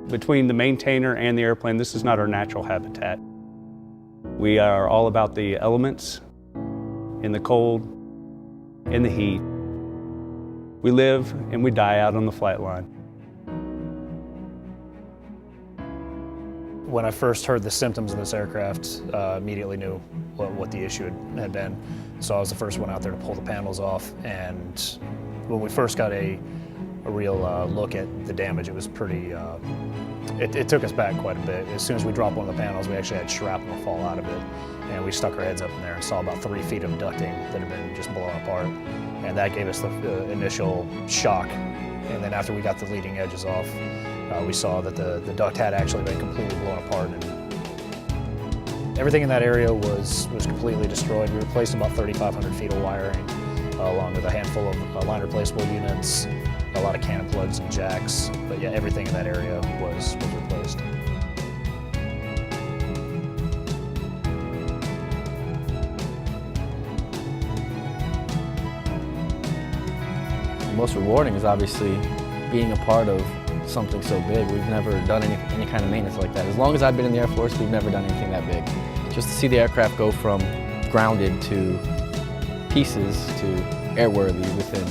Between the maintainer and the airplane, this is not our natural habitat. We are all about the elements, in the cold, in the heat. We live and we die out on the flight line. When I first heard the symptoms of this aircraft, immediately knew what the issue had been. So I was the first one out there to pull the panels off, and when we first got a real look at the damage, it was pretty, it took us back quite a bit. As soon as we dropped one of the panels, we actually had shrapnel fall out of it, and we stuck our heads up in there and saw about 3 feet of ducting that had been just blown apart. And that gave us the initial shock. And then after we got the leading edges off, we saw that the duct had actually been completely blown apart. And everything in that area was completely destroyed. We replaced about 3,500 feet of wiring, along with a handful of line replaceable units, a lot of cannon plugs and jacks. But yeah, everything in that area was replaced. The most rewarding is obviously being a part of something so big. We've never done any kind of maintenance like that. As long as I've been in the Air Force, we've never done anything that big. Just to see the aircraft go from grounded to pieces to airworthy within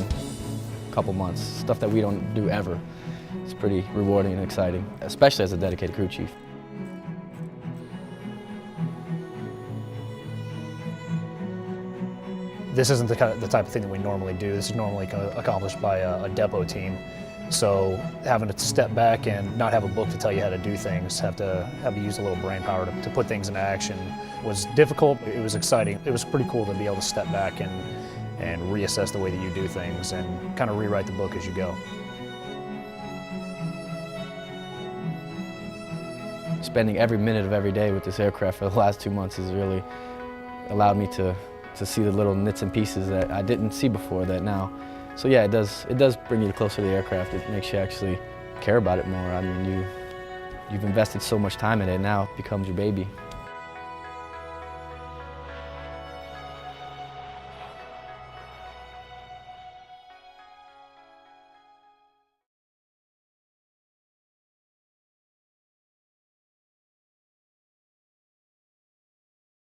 a couple months, stuff that we don't do ever. It's pretty rewarding and exciting, especially as a dedicated crew chief. This isn't the type of thing that we normally do. This is normally accomplished by a depot team. So having to step back and not have a book to tell you how to do things, have to use a little brain power to put things into action was difficult. It was exciting. It was pretty cool to be able to step back and reassess the way that you do things and kind of rewrite the book as you go. Spending every minute of every day with this aircraft for the last 2 months has really allowed me to see the little nits and pieces that I didn't see before that now. So yeah, it does bring you closer to the aircraft. It makes you actually care about it more. I mean, you've invested so much time in it, now it becomes your baby.